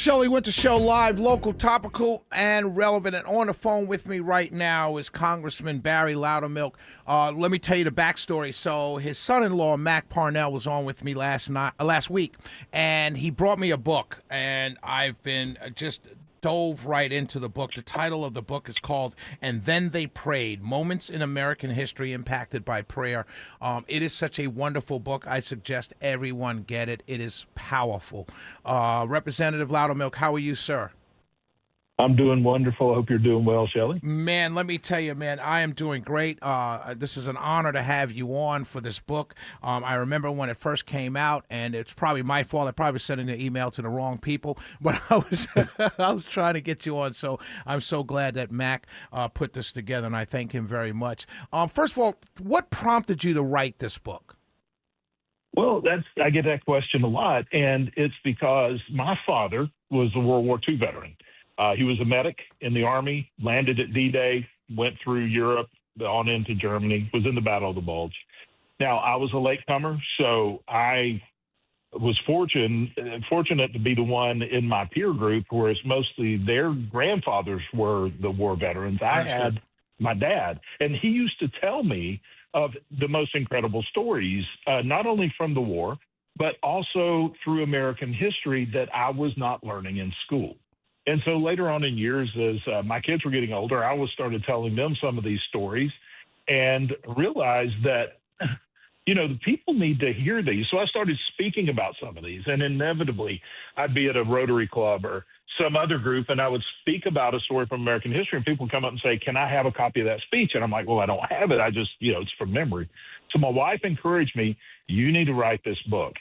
Shelley Winter Show live, local, topical, and relevant. And on the phone with me right now is Congressman Barry Loudermilk. Let me tell you the backstory. So his son-in-law, Mac Parnell, was on with me last week, and he brought me a book, and I've been just dove right into the book. The title of the book is called "And Then They Prayed: Moments in American History Impacted by Prayer." It is such a wonderful book. I suggest everyone get it. It is powerful. Representative Loudermilk, how are you, sir? I'm doing wonderful. I hope you're doing well, Shelley. Man, let me tell you, man, I am doing great. This is an honor to have you on for this book. I remember when it first came out, and it's probably my fault. I probably sent an email to the wrong people, but I was I was trying to get you on. So I'm so glad that Mac put this together, and I thank him very much. First of all, what prompted you to write this book? Well, I get that question a lot, and it's because my father was a World War II veteran. He was a medic in the Army, landed at D-Day, went through Europe, on into Germany, was in the Battle of the Bulge. Now, I was a latecomer, so I was fortunate to be the one in my peer group, whereas mostly their grandfathers were the war veterans. I had my dad, and he used to tell me of the most incredible stories, not only from the war, but also through American history that I was not learning in school. And so later on in years, as my kids were getting older, I started telling them some of these stories and realized that, the people need to hear these. So I started speaking about some of these, and inevitably I'd be at a Rotary Club or some other group, and I would speak about a story from American history, and people would come up and say, "Can I have a copy of that speech?" And I'm like, "Well, I don't have it. I just, it's from memory." So my wife encouraged me, "You need to write this book."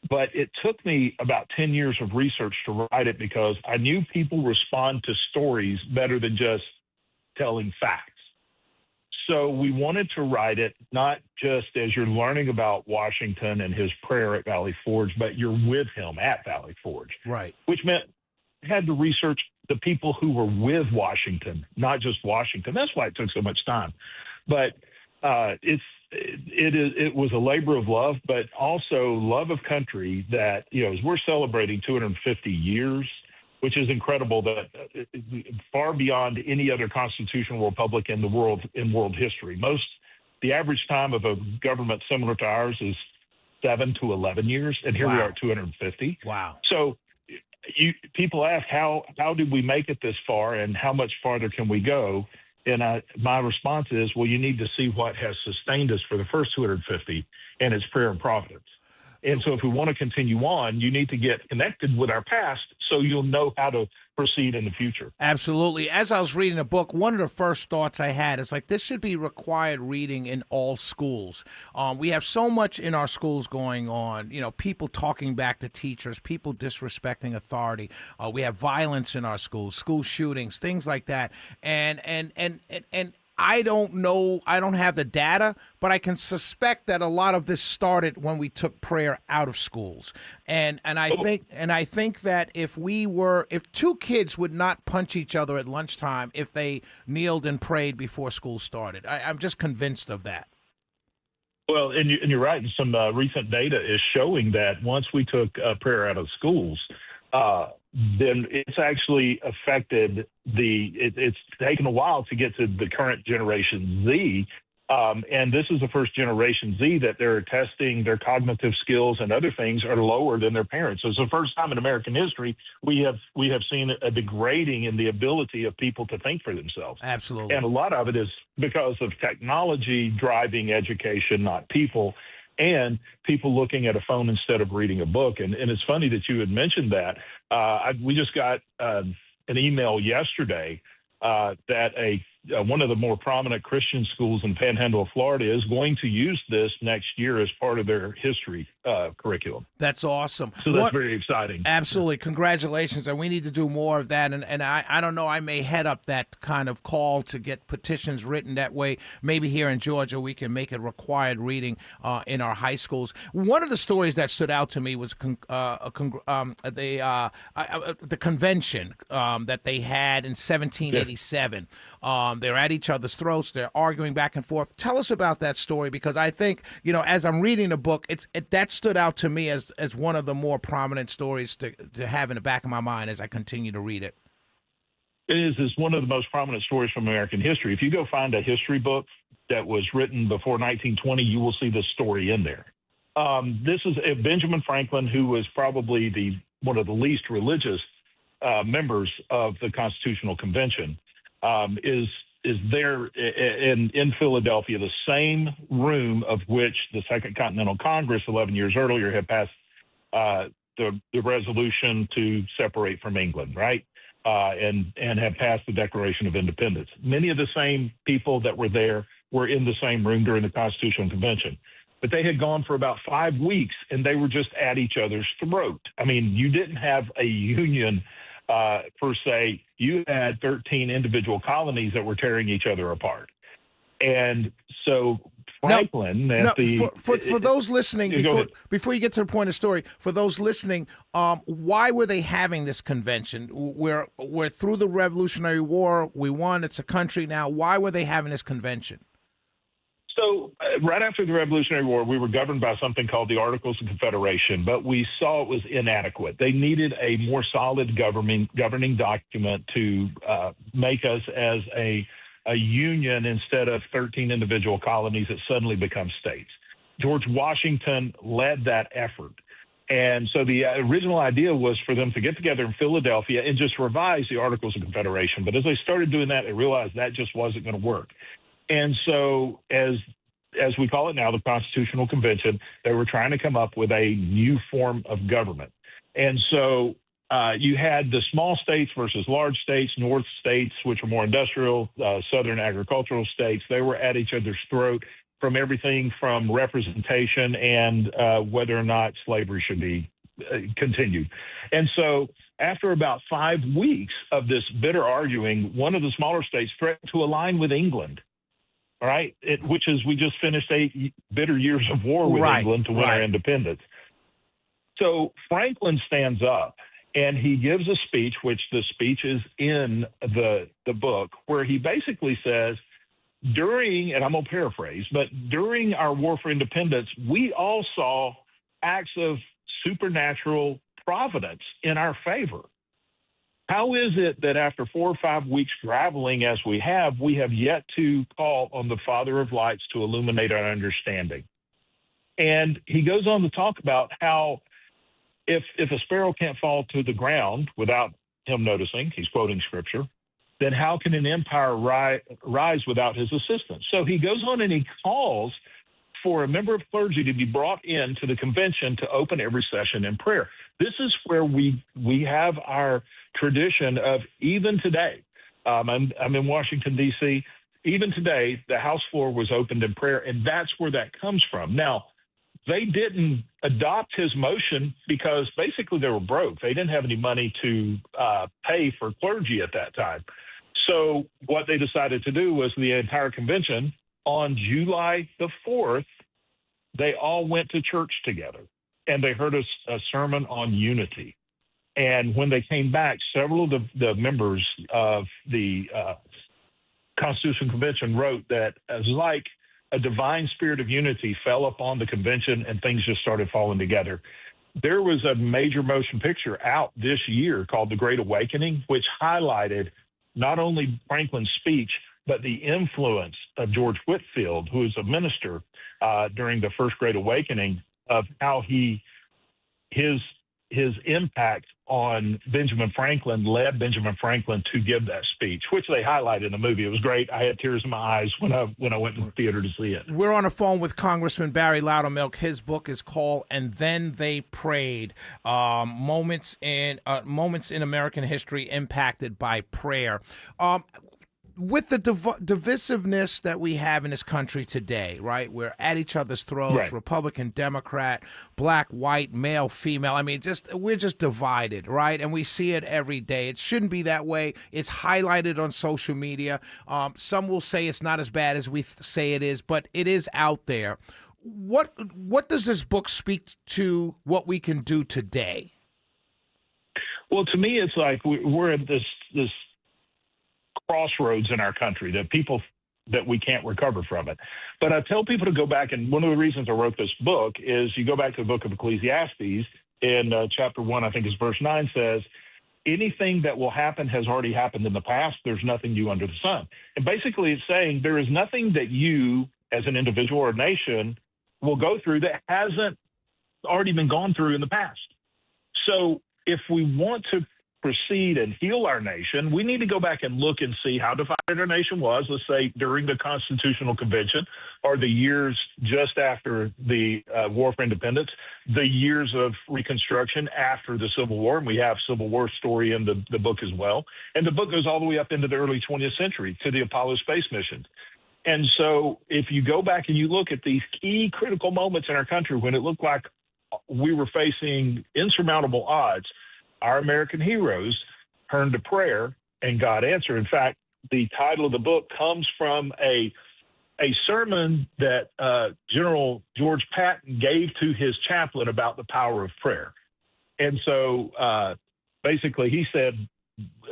But it took me about 10 years of research to write it because I knew people respond to stories better than just telling facts. So we wanted to write it not just as you're learning about Washington and his prayer at Valley Forge, but you're with him at Valley Forge. Right. Which meant I had to research the people who were with Washington, not just Washington. That's why it took so much time. But it was a labor of love, but also love of country that, as we're celebrating 250 years, which is incredible, that far beyond any other constitutional republic in the world, in world history. The average time of a government similar to ours is 7 to 11 years, and here we are at 250. Wow. So people ask, how did we make it this far, and how much farther can we go? And my response is, well, you need to see what has sustained us for the first 250, and it's prayer and providence. And so if we want to continue on, you need to get connected with our past so you'll know how to proceed in the future. Absolutely. As I was reading the book, one of the first thoughts I had is this should be required reading in all schools. We have so much in our schools going on, people talking back to teachers, people disrespecting authority. We have violence in our schools, school shootings, things like that. And I don't know, I don't have the data, but I can suspect that a lot of this started when we took prayer out of schools. And I think that if two kids would not punch each other at lunchtime if they kneeled and prayed before school started. I'm just convinced of that. Well, and you're right. And some recent data is showing that once we took prayer out of schools, then it's actually affected it's taken a while to get to the current Generation Z. And this is the first Generation Z that they're testing their cognitive skills and other things are lower than their parents. So it's the first time in American history we have seen a degrading in the ability of people to think for themselves. Absolutely. And a lot of it is because of technology driving education, not people. And people looking at a phone instead of reading a book. And it's funny that you had mentioned that. We just got an email yesterday that one of the more prominent Christian schools in the Panhandle of Florida is going to use this next year as part of their history curriculum. That's awesome. So that's very exciting. Absolutely. Congratulations. And we need to do more of that. And I don't know, I may head up that kind of call to get petitions written that way. Maybe here in Georgia, we can make it required reading in our high schools. One of the stories that stood out to me was the convention that they had in 1787. They're at each other's throats. They're arguing back and forth. Tell us about that story, because I think, as I'm reading the book, that stood out to me as one of the more prominent stories to have in the back of my mind as I continue to read it. It is one of the most prominent stories from American history. If you go find a history book that was written before 1920, you will see this story in there. This is Benjamin Franklin, who was probably one of the least religious members of the Constitutional Convention, is there in Philadelphia, the same room of which the Second Continental Congress 11 years earlier had passed the resolution to separate from England, right? And have passed the Declaration of Independence. Many of the same people that were there were in the same room during the Constitutional Convention. But they had gone for about 5 weeks, and they were just at each other's throat. I mean, you didn't have a union per se. You had 13 individual colonies that were tearing each other apart. And so Franklin, for those listening, before you get to the point of the story, for those listening, why were they having this convention? We're through the Revolutionary War. We won. It's a country now. Why were they having this convention? So right after the Revolutionary War, we were governed by something called the Articles of Confederation, but we saw it was inadequate. They needed a more solid governing document to make us as a union instead of 13 individual colonies that suddenly become states. George Washington led that effort. And so the original idea was for them to get together in Philadelphia and just revise the Articles of Confederation. But as they started doing that, they realized that just wasn't going to work. And so as we call it now, the Constitutional Convention, they were trying to come up with a new form of government. And so you had the small states versus large states, north states, which were more industrial, southern agricultural states. They were at each other's throat from everything from representation and whether or not slavery should be continued. And so after about 5 weeks of this bitter arguing, one of the smaller states threatened to align with England. All right, which is we just finished 8 bitter years of war with England to win our independence. So Franklin stands up and he gives a speech, which the speech is in the book, where he basically says, and I'm going to paraphrase, but during our war for independence, we all saw acts of supernatural providence in our favor. How is it that after 4 or 5 weeks traveling as we have yet to call on the Father of Lights to illuminate our understanding? And he goes on to talk about how if a sparrow can't fall to the ground without him noticing, he's quoting scripture, then how can an empire rise without his assistance? So he goes on and he calls for a member of clergy to be brought into the convention to open every session in prayer. This is where we have our tradition of even today. I'm in Washington, D.C. Even today, the House floor was opened in prayer, and that's where that comes from. Now, they didn't adopt his motion because basically they were broke. They didn't have any money to pay for clergy at that time. So what they decided to do was the entire convention on July the 4th, they all went to church together, and they heard a sermon on unity. And when they came back, several of the members of the Constitutional Convention wrote that as like a divine spirit of unity fell upon the convention and things just started falling together. There was a major motion picture out this year called The Great Awakening, which highlighted not only Franklin's speech, but the influence of George Whitefield, who was a minister during the First Great Awakening, of how his impact on Benjamin Franklin led Benjamin Franklin to give that speech, which they highlight in the movie. It was great. I had tears in my eyes when I went to the theater to see it. We're on the phone with Congressman Barry Loudermilk. His book is called "And Then They Prayed: Moments in American History Impacted by Prayer." With the divisiveness that we have in this country today, right? We're at each other's throats, right. Republican, Democrat, black, white, male, female. I mean, we're just divided, right? And we see it every day. It shouldn't be that way. It's highlighted on social media. Some will say it's not as bad as we say it is, but it is out there. What does this book speak to what we can do today? Well, to me, it's like we're at this crossroads in our country that people that we can't recover from it. But I tell people to go back, and one of the reasons I wrote this book is you go back to the book of Ecclesiastes in chapter 1, I think it's verse 9 says, anything that will happen has already happened in the past. There's nothing new under the sun. And basically it's saying there is nothing that you as an individual or nation will go through that hasn't already been gone through in the past. So if we want to proceed and heal our nation, we need to go back and look and see how divided our nation was, let's say during the Constitutional Convention or the years just after the War for Independence, the years of Reconstruction after the Civil War. And we have Civil War story in the book as well. And the book goes all the way up into the early 20th century to the Apollo space missions. And so if you go back and you look at these key critical moments in our country when it looked like we were facing insurmountable odds, our American heroes turned to prayer and God answered. In fact, the title of the book comes from a sermon that General George Patton gave to his chaplain about the power of prayer. And so basically he said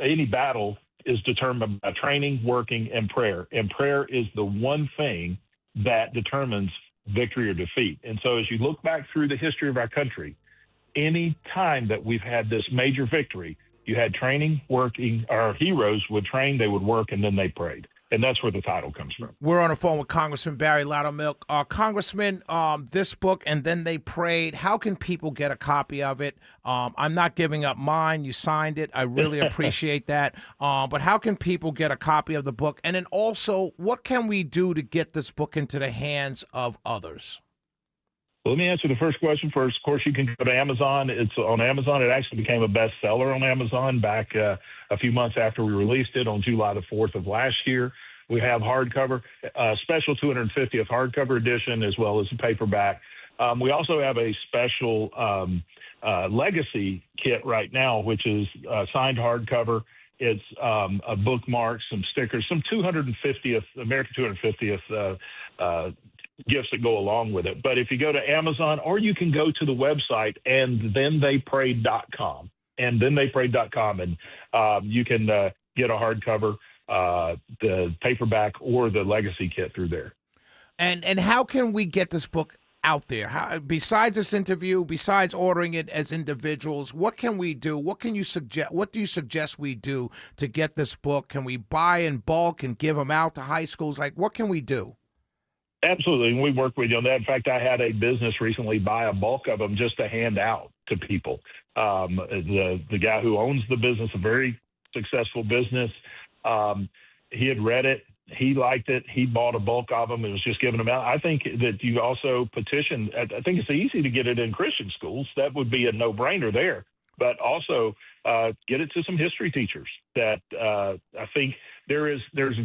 any battle is determined by training, working, and prayer. And prayer is the one thing that determines victory or defeat. And so as you look back through the history of our country, any time that we've had this major victory, you had training, working. Our heroes would train, they would work, and then they prayed. And that's where the title comes from. We're on the phone with Congressman Barry Loudermilk. Congressman, this book, And Then They Prayed, how can people get a copy of it? I'm not giving up mine. You signed it. I really appreciate that. But how can people get a copy of the book? And then also, what can we do to get this book into the hands of others? Well, let me answer the first question first. Of course, you can go to Amazon. It's on Amazon. It actually became a bestseller on Amazon back a few months after we released it on July the 4th of last year. We have hardcover, special 250th hardcover edition, as well as a paperback. We also have a special legacy kit right now, which is signed hardcover. It's a bookmark, some stickers, some 250th, American 250th gifts that go along with it. But if you go to Amazon, or you can go to the website andthentheyprayed.com, andthentheyprayed.com, and you can get a hardcover, the paperback, or the legacy kit through there. And how can we get this book out there? How, besides this interview, besides ordering it as individuals, what can we do? What can you suggest? What do you suggest we do to get this book? Can we buy in bulk and give them out to high schools? Like, what can we do? Absolutely, and we work with you on that. In fact, I had a business recently buy a bulk of them just to hand out to people. The guy who owns the business, a very successful business, he had read it. He liked it. He bought a bulk of them and was just giving them out. I think that you also petition. I think it's easy to get it in Christian schools. That would be a no-brainer there. But also get it to some history teachers. That I think there's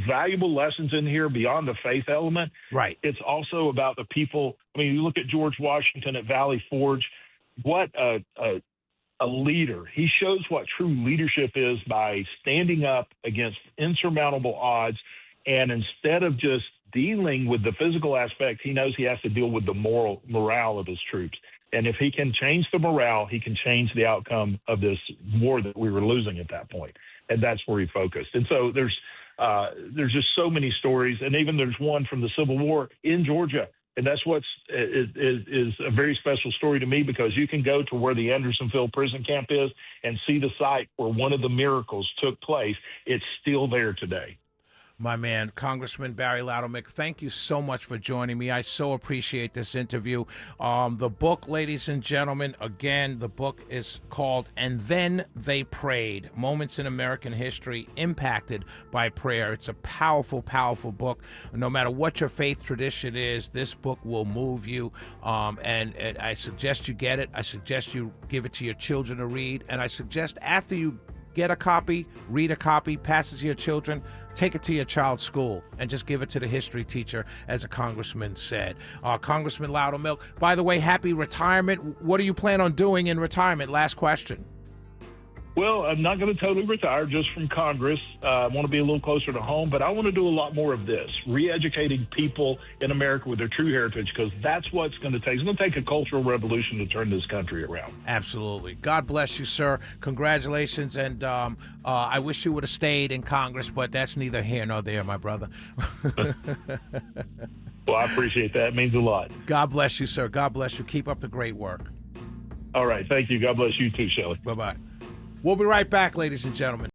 valuable lessons in here beyond the faith element. Right. It's also about the people. I mean, you look at George Washington at Valley Forge. What a leader. He shows what true leadership is by standing up against insurmountable odds. And instead of just dealing with the physical aspect, he knows he has to deal with the morale of his troops. And if he can change the morale, he can change the outcome of this war that we were losing at that point. And that's where he focused. And so there's just so many stories. And even there's one from the Civil War in Georgia. And that's what's is a very special story to me, because you can go to where the Andersonville prison camp is and see the site where one of the miracles took place. It's still there today. My man, Congressman Barry Loudermilk, thank you so much for joining me. I so appreciate this interview. The book, ladies and gentlemen, again, the book is called And Then They Prayed, Moments in American History Impacted by Prayer. It's a powerful, powerful book. No matter what your faith tradition is, this book will move you. And I suggest you get it. I suggest you give it to your children to read. And I suggest after you get a copy, read a copy, pass it to your children, take it to your child's school, and just give it to the history teacher, as a congressman said. Congressman Loudermilk, by the way, happy retirement. What do you plan on doing in retirement? Last question. Well, I'm not going to totally retire just from Congress. I want to be a little closer to home, but I want to do a lot more of this, re-educating people in America with their true heritage, because that's what's going to take. It's going to take a cultural revolution to turn this country around. Absolutely. God bless you, sir. Congratulations. And I wish you would have stayed in Congress, but that's neither here nor there, my brother. Well, I appreciate that. It means a lot. God bless you, sir. God bless you. Keep up the great work. All right. Thank you. God bless you too, Shelley. Bye-bye. We'll be right back, ladies and gentlemen.